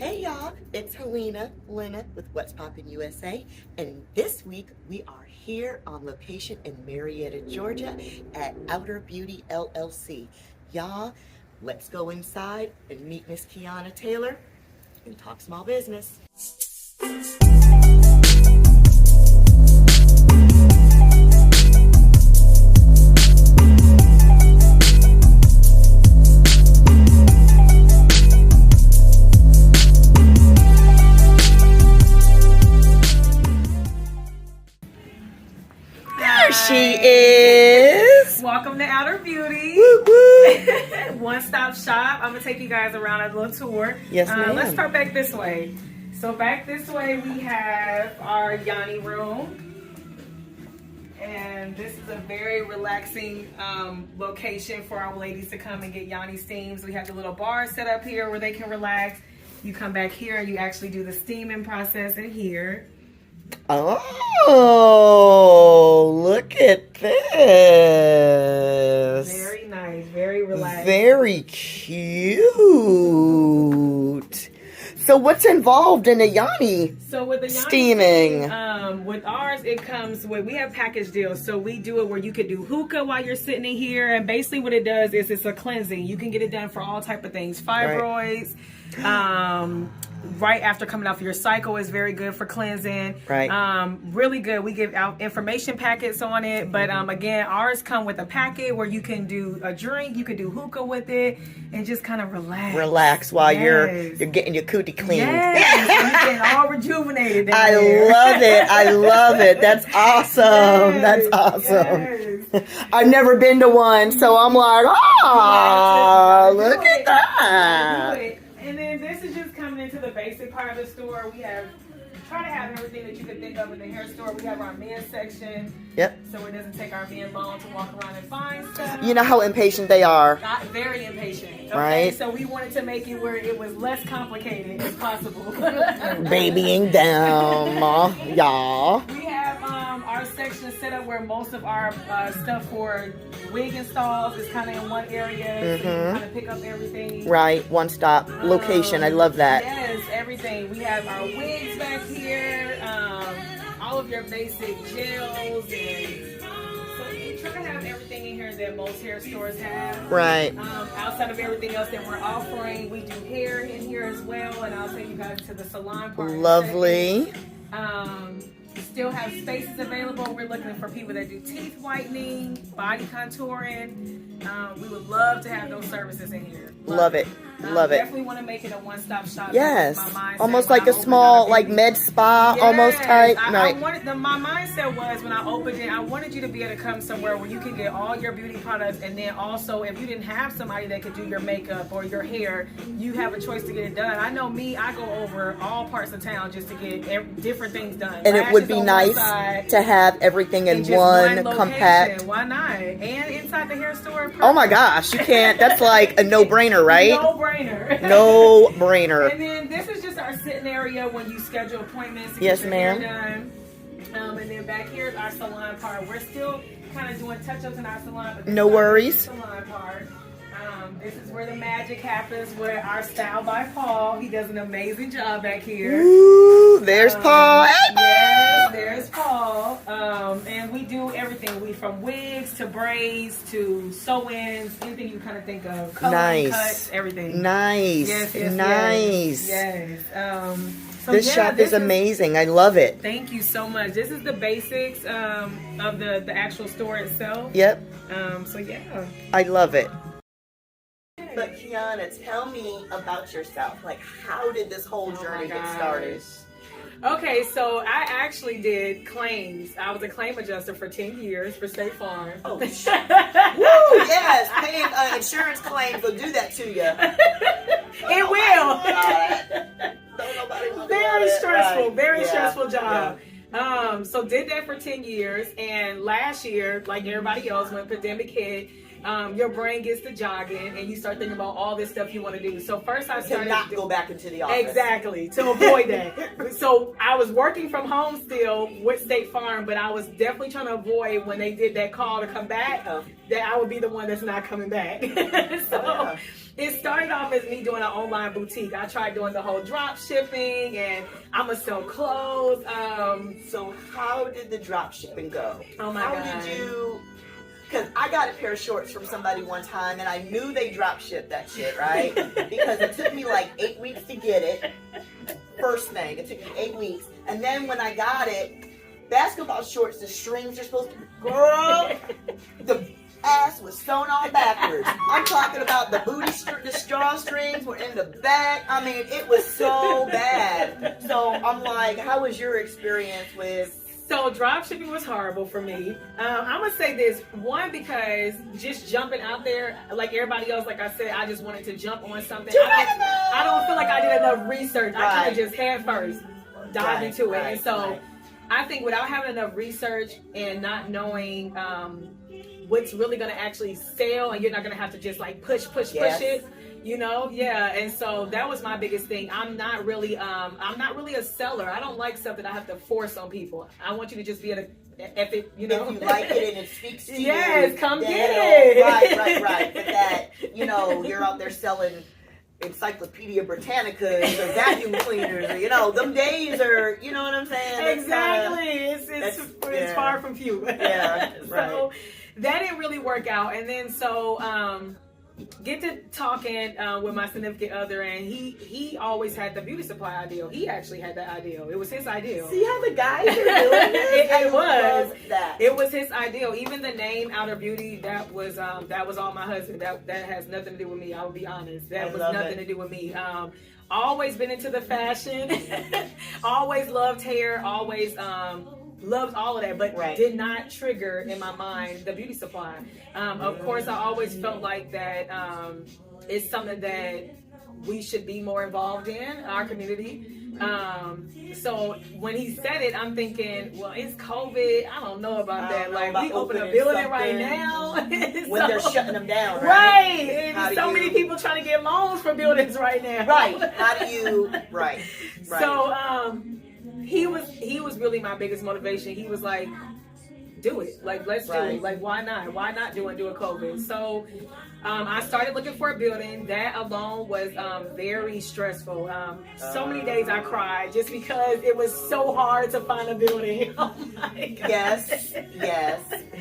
Hey y'all, it's Lena with What's Poppin USA, and this week we are here on location in Marietta, Georgia at Outer Beauty LLC. Y'all, let's go inside and meet Ms Keonna Taylor and talk small business. She is. Welcome to Outer Beauty. Woo, woo. One-stop shop. I'm gonna take you guys around a little tour. Yes, ma'am. Let's start back this way. So back this way we have our Yoni room, and this is a very relaxing location for our ladies to come and get Yoni steams. We have the little bar set up here where they can relax. You come back here and you actually do the steaming process in here. Oh, look at this. Very nice, very relaxed. Very cute. So what's involved in a Yoni So with the Yoni steaming? With ours, it comes with, we have package deals. So we do it where you could do hookah while you're sitting in here. And basically what it does is it's a cleansing. You can get it done for all type of things. Fibroids, right after coming off your cycle is very good for cleansing. Right. Really good. We give out information packets on it. But again, ours come with a packet where you can do a drink, you can do hookah with it, and just kind of relax. Relax while you're getting your cootie cleaned. Yes, you get all rejuvenated. I love it. I love it. That's awesome. Yes, That's awesome. yes. I've never been to one, so I'm like, oh, look at that. And then this is just coming into the basic part of the store. We try to have everything that you could think of in the hair store. We have our men's section. Yep. So it doesn't take our men long to walk around and find stuff. You know how impatient they are. Not very impatient. Okay? Right. So we wanted to make it where it was less complicated as possible. Babying down, y'all. We have our section set up where most of our stuff for wig installs is kind of in one area. So you kind of pick up everything. Right, one stop location. I love that. Yes, everything. We have our wigs back here, all of your basic gels, and so we try to have everything in here that most hair stores have. Right. Outside of everything else that we're offering, we do hair in here as well, and I'll take you guys to the salon part. Lovely. We still have spaces available. We're looking for people that do teeth whitening, body contouring. We would love to have those services in here. Love it. Love it. Definitely want to make it a one-stop shop. Yes. My mindset Almost when like I a small, opened up like med spa, almost type. I wanted, my mindset was when I opened it, I wanted you to be able to come somewhere where you can get all your beauty products, and then also if you didn't have somebody that could do your makeup or your hair, you have a choice to get it done. I know me, I go over all parts of town just to get different things done. And it would be nice to have everything in one compact. Why not? And inside the hair store. Oh my gosh, you can't. That's like a no-brainer, right? No-brainer. No-brainer. And then this is just our sitting area when you schedule appointments to Yes, get your hair ma'am. done. And then back here is our salon part. We're still kind of doing touch-ups in our salon. But No worries. Salon part. This is where the magic happens with our style by Paul. He does an amazing job back here. Ooh, there's Paul. Hey, Yes, there's Paul. And we do everything. From wigs to braids to sew-ins, anything you kind of think of. Coloring, cuts, everything. Nice. Yes, Nice. Yes. So this shop is amazing. I love it. Thank you so much. This is the basics of the actual store itself. Yep. So yeah. I love it. But Keonna, tell me about yourself. Like, how did this whole journey get started? Okay, so I actually did claims. I was a claim adjuster for 10 years for State Farm. Oh, woo, yes. Paying insurance claims will do that to you. It will. Very stressful, very stressful job. So did that for 10 years. And last year, like everybody else, when pandemic hit, your brain gets to jogging and you start thinking about all this stuff you want to do. So first I started to not go back into the office. Exactly, to avoid that. So I was working from home still with State Farm, but I was definitely trying to avoid when they did that call to come back, that I would be the one that's not coming back. it started off as me doing an online boutique. I tried doing the whole drop shipping, and I'm gonna sell clothes. So how did the drop shipping go? Oh my God. God. Did you? Because I got a pair of shorts from somebody one time, and I knew they drop shipped that shit, right? Because it took me like 8 weeks to get it. First thing, it took me 8 weeks, and then when I got it, basketball shorts, the strings are supposed to be, girl, the ass was sewn on backwards. I'm talking about the booty, the drawstrings were in the back. I mean, it was so bad. So I'm like, how was your experience with? So drop shipping was horrible for me. I'm gonna say this, one, because just jumping out there, like everybody else, like I said, I just wanted to jump on something. I don't feel like I did enough research. I kind of just head first dive into it. And so I think without having enough research and not knowing what's really gonna actually sell, and you're not gonna have to just like push it. You know, and so that was my biggest thing. I'm not really a seller. I don't like stuff that I have to force on people. I want you to just be able to, if it, you know, if you like it and it speaks to you, yes, come get it. Right. But that, you know, you're out there selling Encyclopedia Britannicas or vacuum cleaners, or, you know, them days are, you know what I'm saying? Exactly. It's far from few. Yeah, So that didn't really work out, and then so. Get to talking with my significant other, and he always had the beauty supply ideal. He actually had that ideal. It was his ideal. See how the guys are doing this? It was his ideal. Even the name Outer Beauty, that was all my husband. That has nothing to do with me. I will be honest. That was nothing to do with me. Always been into the fashion. Always loved hair. Always loved all of that, but did not trigger in my mind the beauty supply. Of course, I always felt like that it's something that we should be more involved in our community. So when he said it, I'm thinking, well, it's COVID. I don't know about that. Like, we open a building right now. When they're shutting them down, right? And so many people trying to get loans for buildings right now. Right. How do you, right. So, he was really my biggest motivation. He was like, do it. Like, let's do it. Like, why not? Why not do a COVID? So I started looking for a building. That alone was very stressful. So many days I cried just because it was so hard to find a building. Oh my God. Yes.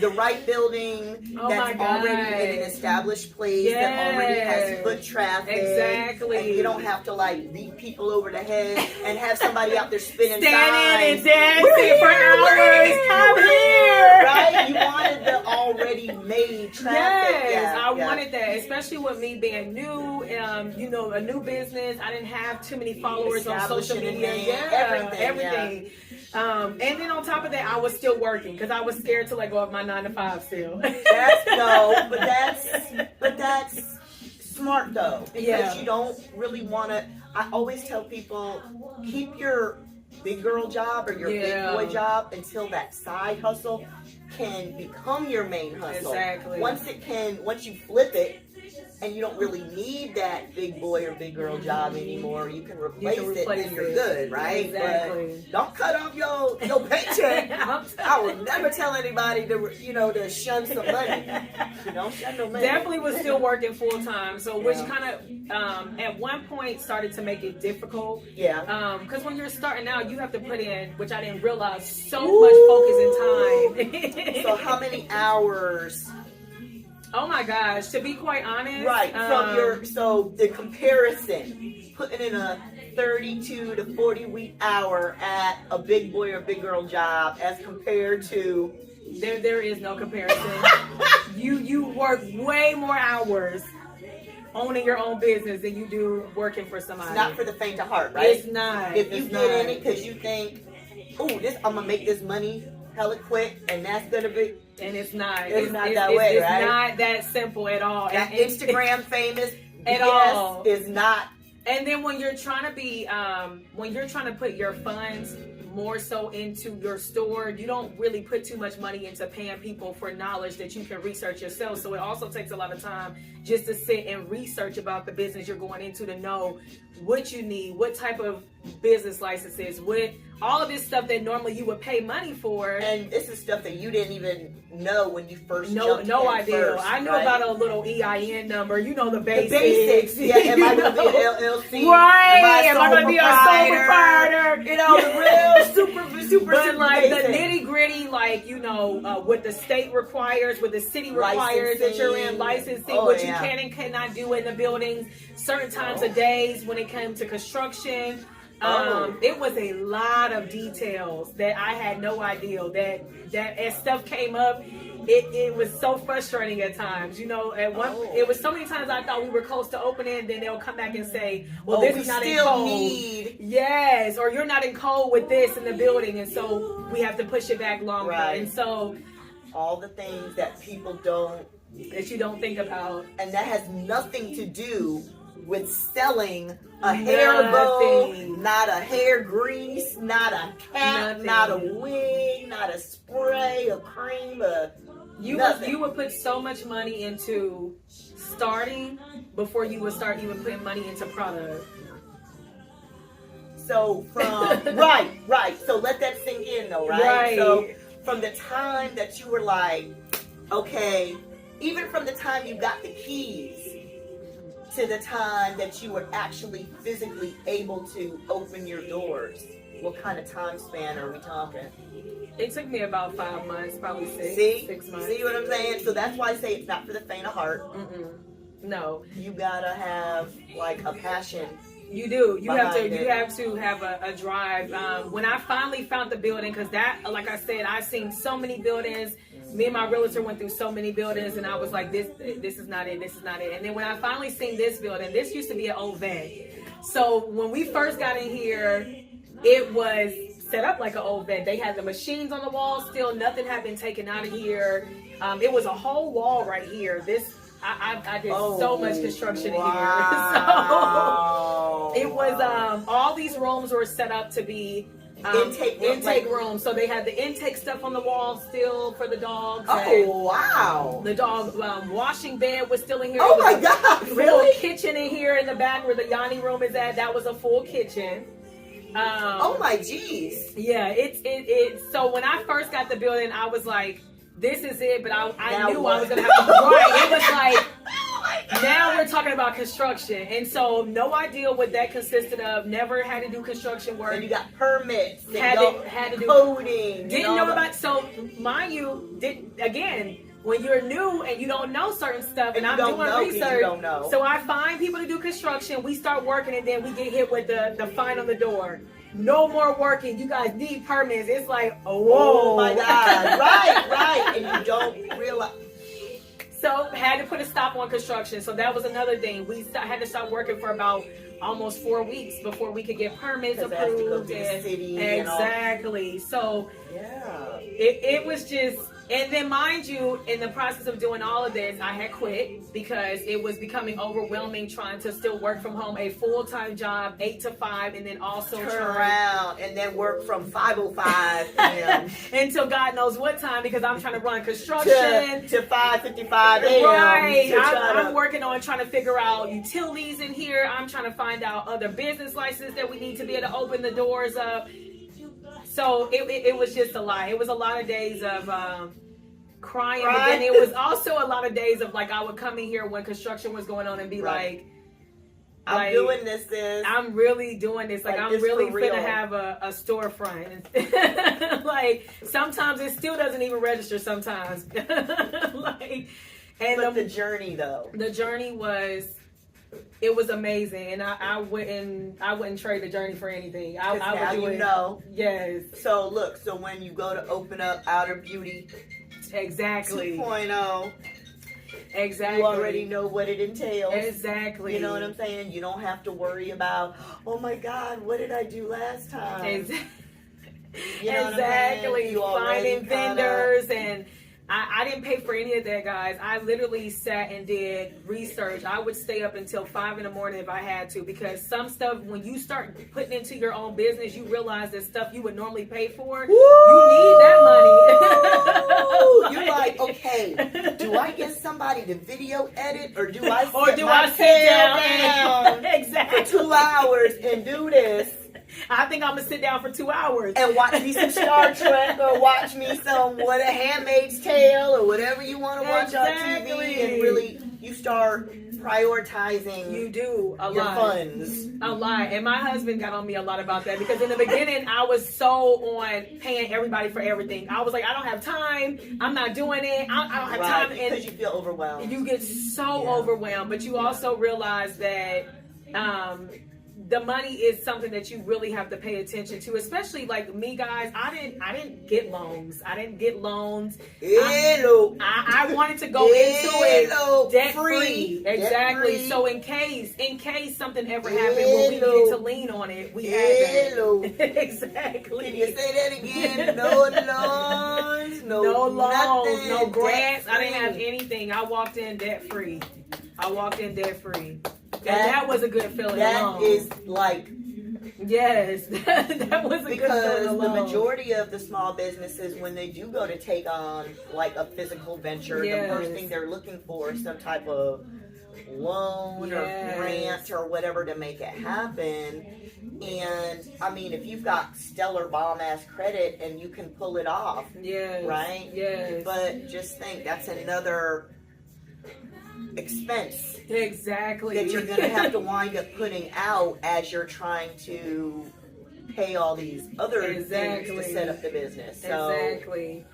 The right building that's already in an established place that already has foot traffic. Exactly. And you don't have to like beat people over the head and have somebody out there spinning standing signs. And dancing for hours. Come here. Right? You wanted the already made traffic. Yes, I wanted that, especially with me being new, you know, a new business. I didn't have too many followers on social media. Everything. And then on top of that, I was still working because I was scared to let go of my 9-to-5 still. But that's smart though, because you don't really want to. I always tell people, keep your big girl job or your big boy job until that side hustle can become your main hustle. Exactly. Once you flip it and you don't really need that big boy or big girl job anymore, you can replace it and you're good, right? Exactly. But don't cut off your paycheck. I would never tell anybody to shun some money. Don't shun no money. Definitely was still working full time, so which kind of at one point started to make it difficult. Because when you're starting out, you have to put in, which I didn't realize, so much focus and time. So how many hours? Oh my gosh, to be quite honest. Right, so the comparison, putting in a 32 to 40 week hour at a big boy or big girl job as compared to... There is no comparison. You work way more hours owning your own business than you do working for somebody. It's not for the faint of heart, right? It's not. If you get in it because you think, I'm going to make this money hella quick, and that's going to be... And it's not. It's not that way, right? It's not that simple at all. That Instagram famous at all is not. And then when you're trying to be, when you're trying to put your funds more so into your store, you don't really put too much money into paying people for knowledge that you can research yourself. So it also takes a lot of time just to sit and research about the business you're going into, to know what you need, what type of business licenses, what all of this stuff that normally you would pay money for. And this is stuff that you didn't even know when you first No jumped idea. first, I knew right? about a little EIN number, you know, the basics. The basics. Yeah, am I going to be an LLC? Right. Am I going to be a sole proprietor? You know, the real super But like basic. the nitty gritty, like, you know, what the state requires, what the city requires that you're in, licensing, what you can and cannot do in the buildings, certain times of days when it came to construction. It was a lot of details that I had no idea that as stuff came up, it was so frustrating at times. You know, it was so many times I thought we were close to opening, then they'll come back and say, well, this is not in code. Yes, or you're not in code with this in the building, and so we have to push it back longer. Right. And so all the things that people that you don't think about. And that has nothing to do with selling a hair bow, not a hair grease, not a cap, not a wig, not a spray, a cream, you would put so much money into starting before you would start even putting money into product. So from right. So let that sink in though, right? So from the time that you were like, okay, even from the time you got the keys to the time that you were actually physically able to open your doors, what kind of time span are we talking? It took me about 5 months, probably 6 months. See what I'm saying? So that's why I say it's not for the faint of heart. No. You gotta have like a passion. You do. You have to have a drive. When I finally found the building, because that, like I said, I've seen so many buildings. Me and my realtor went through so many buildings, and I was like, this is not it. This is not it. And then when I finally seen this building, this used to be an old vet. So when we first got in here, it was set up like an old vet. They had the machines on the wall still. Nothing had been taken out of here. It was a whole wall right here. I did so much construction in here. So it was all these rooms were set up to be intake rooms. So they had the intake stuff on the wall still for the dogs. Oh wow! The dog washing bed was still in here. Oh my God! Really? Kitchen in here in the back where the Yoni room is at. That was a full kitchen. Oh my geez! Yeah, it's so when I first got the building, I was like, this is it, but I knew I was gonna have to it was like now we're talking about construction, and so no idea what that consisted of. Never had to do construction work. And you got permits. Had to do coding. Didn't know about. So mind you, again, when you're new and you don't know certain stuff, and I'm doing research, so I find people to do construction. We start working, and then we get hit with the fine on the door. No more working. You guys need permits. It's like, whoa. Oh my God. Right. And you don't realize. So had to put a stop on construction. So that was another thing. We had to stop working for about almost 4 weeks before we could get permits approved. Exactly. So yeah, it was just. And then, mind you, in the process of doing all of this, I had quit because it was becoming overwhelming trying to still work from home, a full-time job, 8 to 5, and then also turn around and then work from 5:05 until God knows what time, because I'm trying to run construction to 5:55 a.m. Right. I'm working on trying to figure out utilities in here. I'm trying to find out other business licenses that we need to be able to open the doors up. So it was just a lot. It was a lot of days of crying, but then it was also a lot of days of like I would come in here when construction was going on and be like, I'm doing this. I'm really doing this. Like I'm really finna have a storefront. Like sometimes it still doesn't even register. Sometimes, but the journey though. The journey was. It was amazing, and I wouldn't trade the journey for anything. I would do it. Yes. So look, so when you go to open up Outer Beauty, exactly 2.0, exactly, you already know what it entails. Exactly. You know what I'm saying? You don't have to worry about, oh my God, what did I do last time? Exactly. You know exactly. Finding vendors and. I didn't pay for any of that, guys. I literally sat and did research. I would stay up until 5 in the morning if I had to, because some stuff, when you start putting into your own business, you realize that stuff you would normally pay for, you need that money. You're like, okay, do I get somebody to video edit, or do I sit down exactly for 2 hours and do this? I think I'm gonna sit down for 2 hours and watch me some Star Trek, or watch me some what a Handmaid's Tale, or whatever you want to watch on TV, and really you start prioritizing. You do a your lot. funds. A lot. And my husband got on me a lot about that, because in the beginning I was so on paying everybody for everything. I was like, I don't have time. I'm not doing it. I don't have time. And because you feel overwhelmed. you get so overwhelmed, but you also realize that the money is something that you really have to pay attention to, especially like me, guys. I didn't get loans. Hello. I wanted to go into it debt free. Debt Exactly. free. So in case something ever happened where we needed to lean on it, we had that. Exactly. Can you say that again? No loans, no loans, nothing, no grants. I debt-free. didn't have anything. I walked in debt free. And that was a good feeling alone. That is like, yes, that was a good because feeling the alone. majority of the small businesses, when they do go to take on like a physical venture, the first thing they're looking for is some type of loan or grant or whatever to make it happen. And I mean, if you've got stellar bomb ass credit and you can pull it off, right? Yes. But just think, that's another expense Exactly. that you're going to have to wind up putting out as you're trying to pay all these other things to set up the business. So exactly.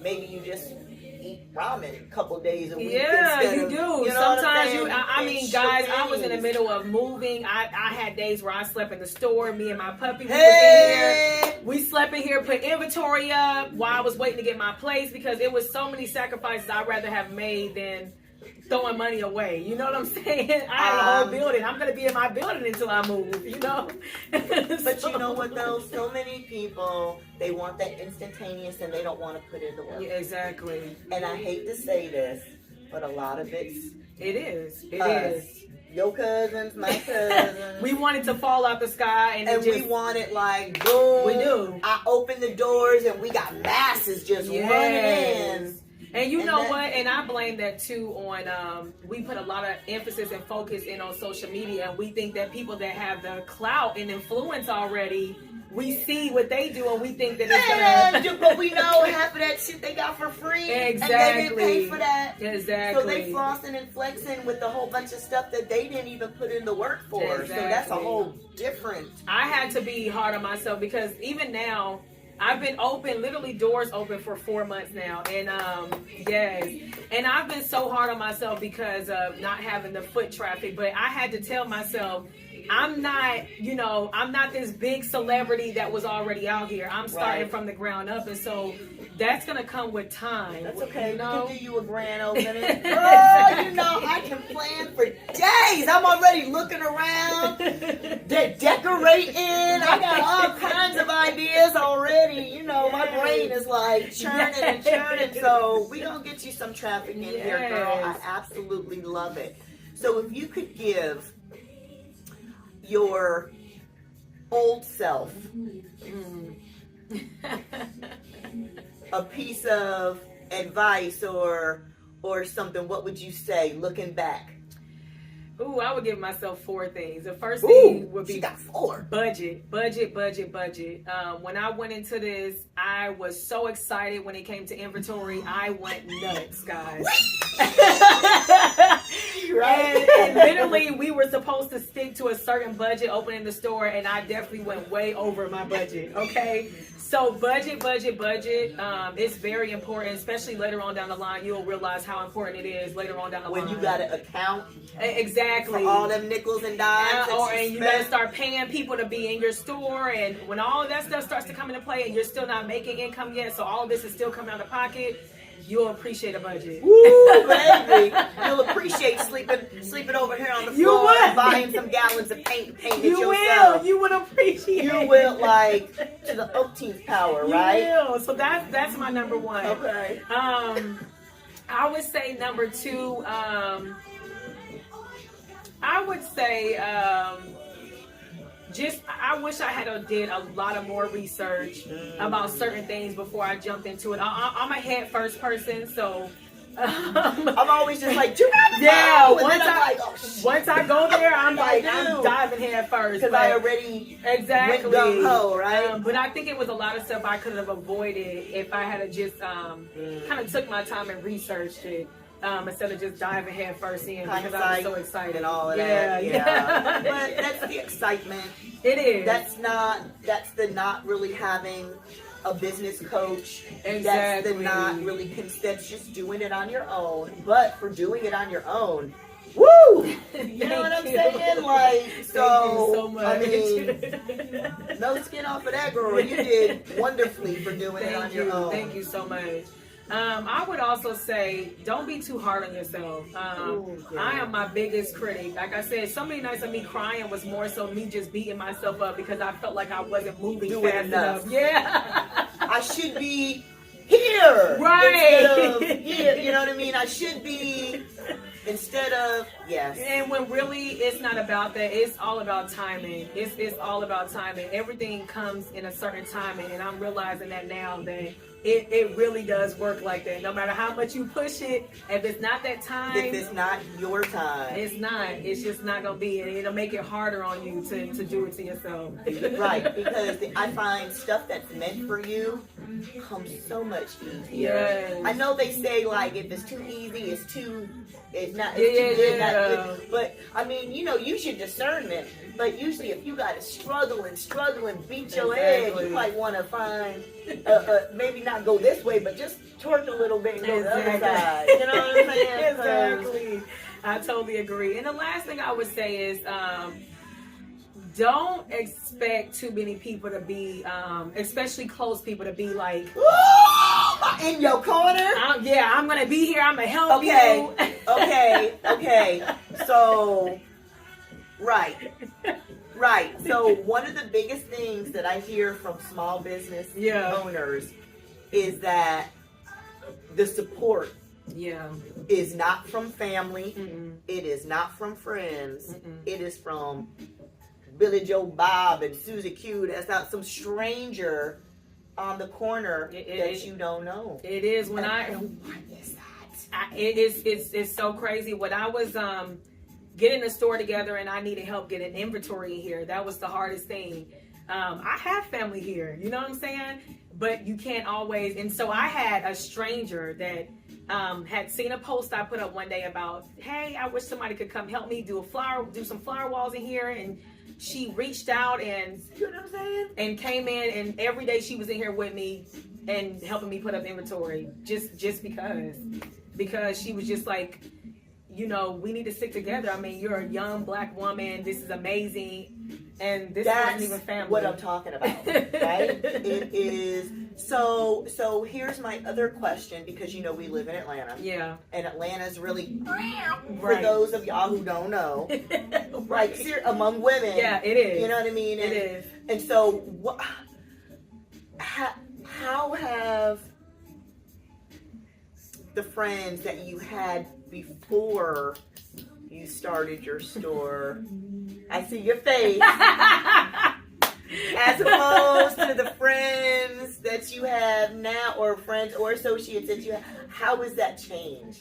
maybe you just eat ramen a couple days a week. Yeah, you of, do. You know Sometimes I mean, guys, I was in the middle of moving. I had days where I slept in the store. Me and my puppy, we was in here. We slept in here, put inventory up while I was waiting to get my place, because it was so many sacrifices I'd rather have made than throwing money away. You know what I'm saying? I had a whole building. I'm going to be in my building until I move, you know? But you know what, though? So many people, they want that instantaneous and they don't want to put in the work. Yeah, exactly. And I hate to say this, but a lot of It is. Your cousins, my cousins. We want it to fall out the sky, and we want it like, boom. We do. I open the doors and we got masses just running in. And you know what? And I blame that too on, we put a lot of emphasis and focus in on social media, and we think that people that have the clout and influence already, we see what they do and we think that it's gonna... But we know half of that shit they got for free. Exactly. And they didn't pay for that. Exactly. So they flossing and flexing with a whole bunch of stuff that they didn't even put in the work for. Exactly. So that's a whole different... I had to be hard on myself, because even now, I've been open, literally doors open for 4 months now. And and I've been so hard on myself because of not having the foot traffic. But I had to tell myself, I'm not this big celebrity that was already out here. I'm starting from the ground up. And so that's going to come with time. That's okay. You know? We can do you a grand opening. Girl, you know, I can plan for days. I'm already looking around, decorating. I got all kinds of ideas already. You know, my brain is like churning and churning. So we going to get you some traffic in here, girl. I absolutely love it. So if you could give your old self a piece of advice or something, what would you say looking back? Ooh, I would give myself 4 things. The first thing would be she got 4. Budget. When I went into this, I was so excited when it came to inventory. I went nuts, guys. Right? And literally, we were supposed to stick to a certain budget opening the store, and I definitely went way over my budget, okay? So budget. It's very important, especially later on down the line. You'll realize how important it is later on down the line. When you got to account exactly for all them nickels and dimes. And you got to start paying people to be in your store. And when all of that stuff starts to come into play and you're still not making income yet, so all of this is still coming out of pocket, you'll appreciate a budget. Woo, baby. You'll appreciate sleeping over here on the floor and buying some gallons of paint it yourself. You would appreciate You will, like, to the 18th power, right? You will. So that's my number 1. Okay. I would say number 2, I would say I wish I had did a lot of more research about certain things before I jumped into it. I'm a head first person, so I'm always just like, do not yeah. know. And then I'm like, oh, shit. Once I go there, I'm like, I do. I'm diving head first. Because I already exactly went gung-ho, right? But I think it was a lot of stuff I could have avoided if I had just kind of took my time and researched it. Instead of just diving head first in because I was so excited and all of that. Yeah. But that's the excitement. It is. That's the not really having a business coach. Exactly. That's the not really, that's just doing it on your own. But for doing it on your own, woo! You know what I'm saying? Like, so much. I mean, no skin off of that, girl. You did wonderfully for doing it on your own. Thank you so much. I would also say, don't be too hard on yourself. I am my biggest critic. Like I said, so many nights of me crying was more so me just beating myself up because I felt like I wasn't moving fast enough. Yeah. I should be here. Right. Here. You know what I mean? I should be instead of, yes. And when really it's not about that, it's all about timing. It's all about timing. Everything comes in a certain timing, and I'm realizing that now that it really does work like that. No matter how much you push it, if it's not that time, if it's not your time, it's not. It's just not gonna be. And it'll make it harder on you to do it to yourself. Right, because I find stuff that's meant for you comes so much easier. Yes. I know they say like if it's too easy, it's too good, not good. But I mean, you know, use your discernment. But usually, if you got to struggle and beat your head, you might want to find maybe not go this way, but just twerk a little bit and go the other side. You know what I'm saying? Exactly. I totally agree. And the last thing I would say is, don't expect too many people to be, especially close people, to be like, in your corner. I'm gonna be here. I'm gonna help you. Okay. So. Right. So one of the biggest things that I hear from small business owners is that the support is not from family. Mm-mm. It is not from friends. Mm-mm. It is from Billy Joe Bob and Susie Q. That's not some stranger on the corner that you don't know. It is. What is that? It's so crazy. When I was getting a store together and I needed help getting inventory in here, that was the hardest thing. I have family here, you know what I'm saying? But you can't always. And so I had a stranger that had seen a post I put up one day about, hey, I wish somebody could come help me do some flower walls in here. And she reached out and, you know what I'm saying? And came in, and every day she was in here with me and helping me put up inventory just because she was just like, you know, we need to stick together. I mean, you're a young black woman. This is amazing. And this isn't even family. What I'm talking about, right? It is. So here's my other question, because, you know, we live in Atlanta. Yeah. And Atlanta's really, for those of y'all who don't know, right, among women. Yeah, it is. You know what I mean? It is. And so how have the friends that you had before you started your store, I see your face, as opposed to the friends that you have now, or friends or associates that you have, how has that changed?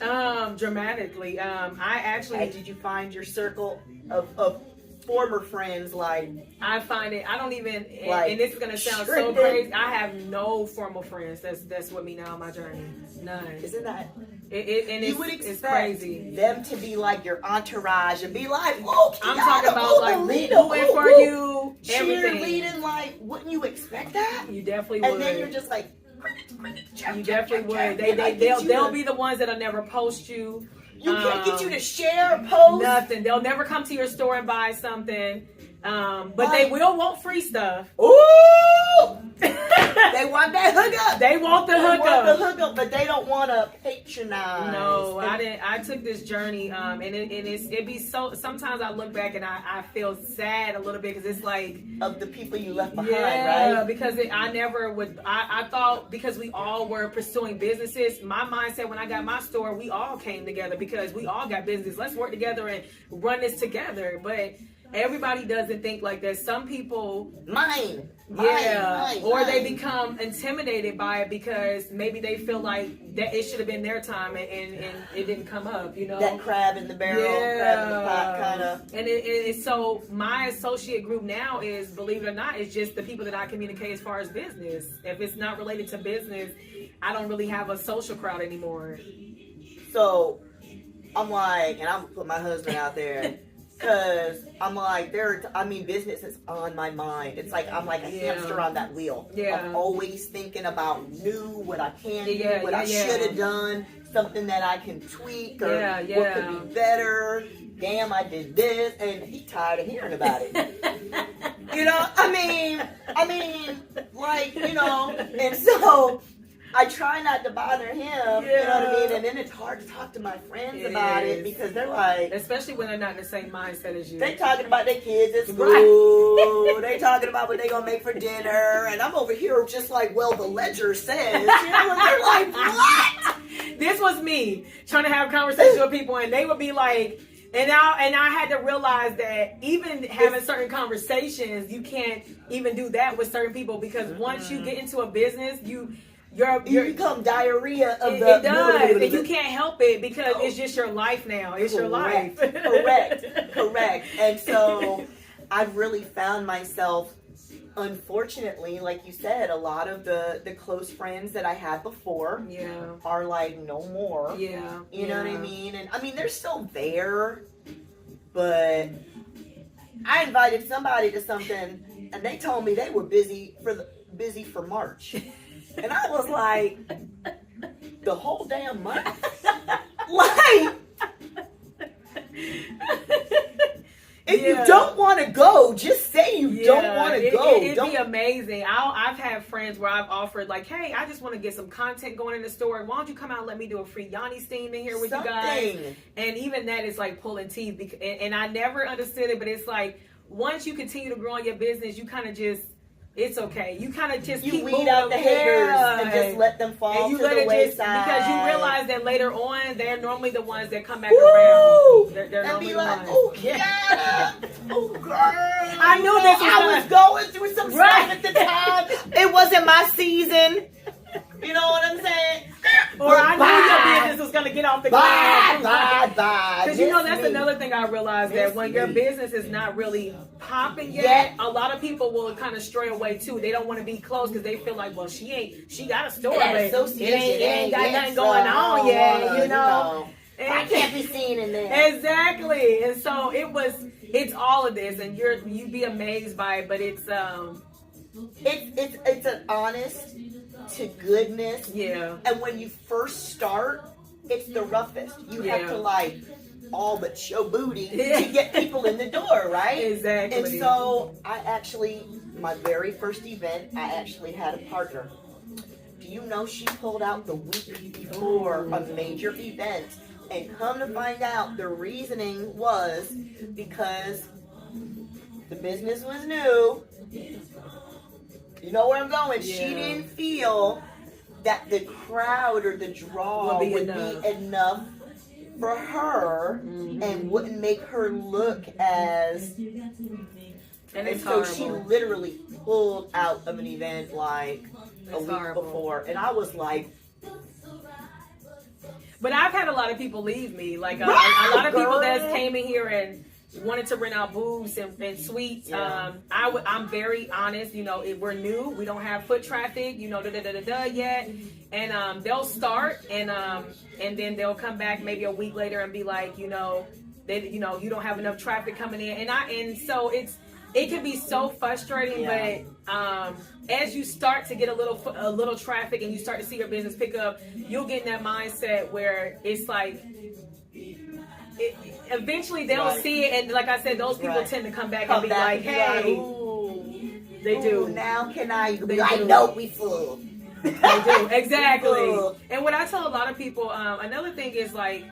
Dramatically. I actually... Did you find your circle of former friends, like... I find it, I don't even, and this is going to sound so crazy, I have no formal friends that's with me now on my journey. None. Isn't that... You would expect them to be like your entourage and be like, "Oh, I'm talking about like rooting for you, everything." Cheerleading, like, wouldn't you expect that? You definitely would. And then you're just like, you definitely would. They'll be the ones that'll never post you. You can't get you to share a post. Nothing. They'll never come to your store and buy something. But they will want free stuff. Ooh! They want that hookup. They want the hookup. But they don't want to patronize. No, I didn't. I took this journey, and it be so. Sometimes I look back and I feel sad a little bit, because it's like of the people you left behind, right? Because I never would. I thought, because we all were pursuing businesses. My mindset when I got my store, we all came together because we all got business. Let's work together and run this together. But everybody doesn't think like that. Some people, Mine, or they become intimidated by it because maybe they feel like that it should have been their time and it didn't come up, you know. That crab in the barrel, crab in the pot kind of. And it's so my associate group now is, believe it or not, it's just the people that I communicate as far as business. If it's not related to business, I don't really have a social crowd anymore. So I'm like, and I'm gonna put my husband out there. Because I'm like, business is on my mind. It's like I'm like a hamster on that wheel. I'm always thinking about what I can do, what I should have done, something that I can tweak, or what could be better. Damn, I did this, and he's tired of hearing about it. You know, I mean, like, you know, and so I try not to bother him, you know what I mean? And then it's hard to talk to my friends about it because they're like... Especially when they're not in the same mindset as you. They talking about their kids at school. They talking about what they going to make for dinner. And I'm over here just like, well, the ledger says. You know, and they're like, what? This was me trying to have conversations with people, and they would be like... And I had to realize that even having certain conversations, you can't even do that with certain people because once you get into a business, you become diarrhea of the... It does, and you can't help it because it's just your life now. It's your life. Correct. And so I've really found myself, unfortunately, like you said, a lot of the close friends that I had before are like no more. You know what I mean? And I mean, they're still there, but I invited somebody to something and they told me they were busy for March. And I was like, the whole damn month? Like, if you don't want to go, just say you don't want to go. It'd be amazing. I've had friends where I've offered like, hey, I just want to get some content going in the store. Why don't you come out and let me do a free Yoni steam in here with you guys? And even that is like pulling teeth. And I never understood it, but it's like, once you continue to grow in your business, you kind of just... It's okay. You kind of just keep weed out the haters and just let them fall to the wayside. Because you realize that later on, they're normally the ones that come back around. They're normally be like, ones. oh, Keonna, oh, girl. I knew this I was going through some stuff at the time. It wasn't my season. You know what I'm saying? Or I knew your business was going to get off the ground. Bye. Because you know, that's another thing I realized, that when your business is not really popping yet, a lot of people will kind of stray away too. They don't want to be close because they feel like, well, she got a store, but it ain't got nothing going on yet, you know. I can't be seen in there. Exactly. And so it's all of this, and you'd be amazed by it, but it's an honest to goodness. And when you first start, it's the roughest. You have to like all but show booty to get people in the door, right? Exactly. And so my very first event, I actually had a partner. Do you know she pulled out the week before a major event? And come to find out, the reasoning was because the business was new. You know where I'm going? She didn't feel that the crowd or the draw would be enough for her and wouldn't make her look as... And so she literally pulled out of an event like a week before. And I was like... But I've had a lot of people leave me. Like a lot of people that came in here and wanted to rent out booths and suites. I'm very honest. You know, we're new. We don't have foot traffic. You know, yet. And they'll start and then they'll come back maybe a week later and be like, you know, you don't have enough traffic coming in. And so it can be so frustrating. But as you start to get a little traffic and you start to see your business pick up, you'll get in that mindset where it's like. Eventually they'll see it, and like I said, those people tend to come back and be like, hey, they do. Now can I be like, no, we full. They do, exactly. And what I tell a lot of people, another thing is like,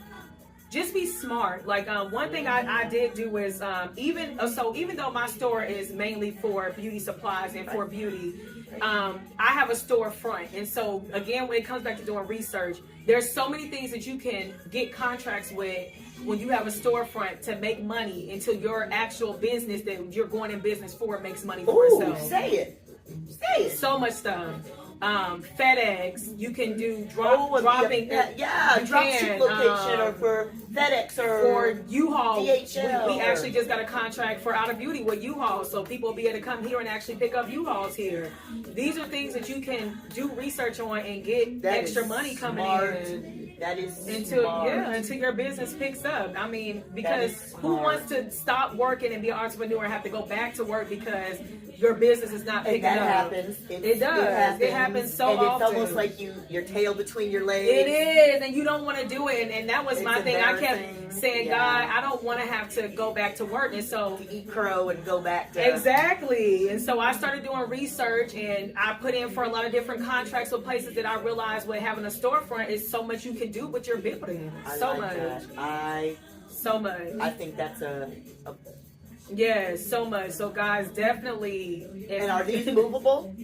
just be smart. Like one thing I did do is even though my store is mainly for beauty supplies and for beauty, I have a storefront. And so again, when it comes back to doing research, there's so many things that you can get contracts with when you have a storefront to make money until your actual business that you're going in business for makes money for itself. Say it. Say it. So much stuff. FedEx, you can do dropping. Dropship location or for FedEx or U-Haul. DHL. We actually just got a contract for Outer Beauty with U-Haul, so people will be able to come here and actually pick up U-Hauls here. These are things that you can do research on and get extra money coming in. That is until your business picks up. I mean, because who wants to stop working and be an entrepreneur and have to go back to work because your business is not picking up? Happens. It does. It happens so often. It's almost like your tail between your legs. It is, and you don't want to do it. And that was my thing. I kept saying, God, I don't want to have to go back to work. And so to eat crow and go back to exactly. And so I started doing research, and I put in for a lot of different contracts with places that I realized with having a storefront is so much you can do with your building. So much. I think that's a yes, so much. So guys, definitely. And are these movable?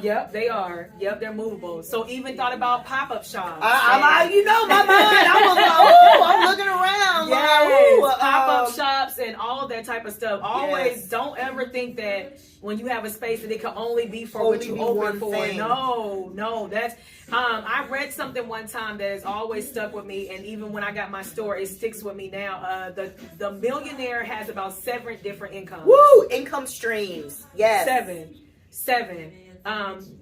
Yep, they are. Yep, they're movable. So even thought about pop-up shops. My mind. I was like, I'm looking around. Yes, pop-up shops and all of that type of stuff. Always don't ever think that when you have a space that it can only be for what you open for. Thing. No, that's. I read something one time that has always stuck with me, and even when I got my store, it sticks with me now. The millionaire has about 7 different incomes. Woo! Income streams. Yes. 7.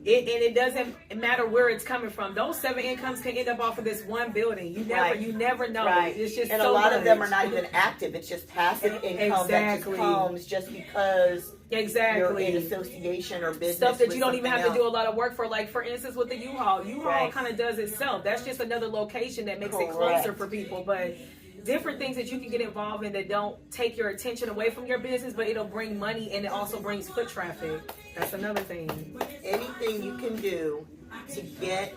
It doesn't matter where it's coming from. Those 7 incomes can end up off of this one building. You never know. Right. It's just and a lot of them are not even active. It's just passive income that just comes just because you're in association or business. Stuff that you don't even have to do a lot of work for. Like for instance, with the U-Haul. U-Haul kind of does itself. That's just another location that makes it closer for people. But different things that you can get involved in that don't take your attention away from your business, but it'll bring money and it also brings foot traffic. That's another thing. Anything you can do to get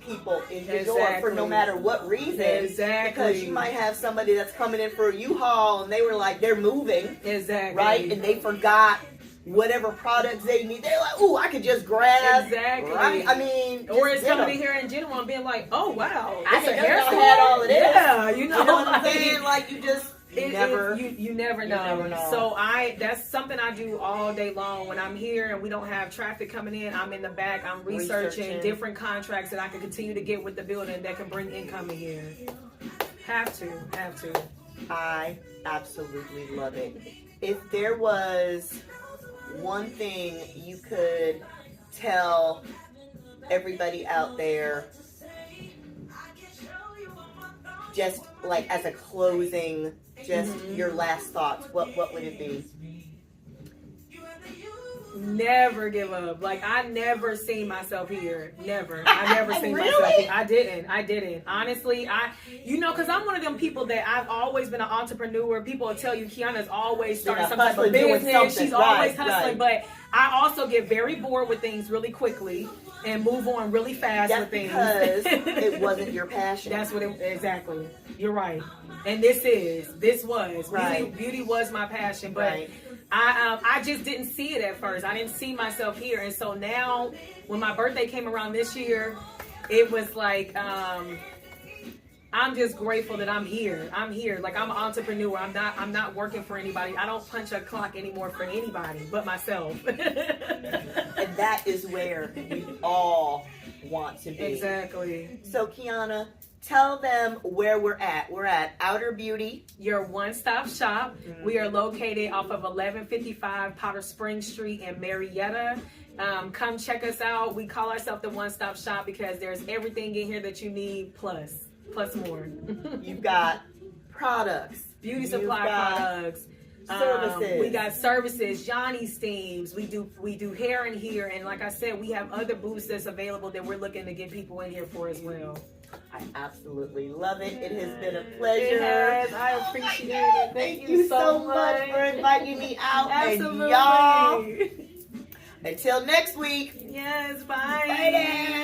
people in your door for no matter what reason. Exactly. Because you might have somebody that's coming in for a U-Haul and they were like, they're moving. Exactly. Right? And they forgot whatever products they need. They're like, ooh, I could just grab. Exactly. Right? I mean, or it's somebody here in general and being like, oh wow, I didn't know I had all of this. Yeah, you know what I'm saying? Like you just you never know. So that's something I do all day long when I'm here and we don't have traffic coming in. I'm in the back. I'm researching different contracts that I can continue to get with the building that can bring income in here. Have to. I absolutely love it. If there was one thing you could tell everybody out there, just like as a closing, just your last thoughts, what would it be? Never give up. Like I never seen myself here. Never. I never seen myself here. I didn't. Honestly, because I'm one of them people that I've always been an entrepreneur. People will tell you Keonna's always starting some type of business. She's always hustling. But I also get very bored with things really quickly and move on really fast with things. Because it wasn't your passion. That's what exactly. You're right. And this was. Beauty was my passion. But I just didn't see it at first. I didn't see myself here. And so now when my birthday came around this year, it was like, I'm just grateful that I'm here. Like I'm an entrepreneur. I'm not working for anybody. I don't punch a clock anymore for anybody but myself. And that is where we all want to be. Exactly. So Keonna, tell them where we're at. We're at Outer Beauty, your one-stop shop. We are located off of 1155 Powder Springs Street in Marietta. Come check us out. We call ourselves the one-stop shop because there's everything in here that you need plus more. You've got products, beauty supply products, services. We got services, Yoni steams. We do hair in here, and like I said, we have other booths that's available that we're looking to get people in here for as well. I absolutely love it. It has been a pleasure. It has. I appreciate it. Thank you so much for inviting me out. Absolutely. And y'all, until next week. Yes, bye. Bye.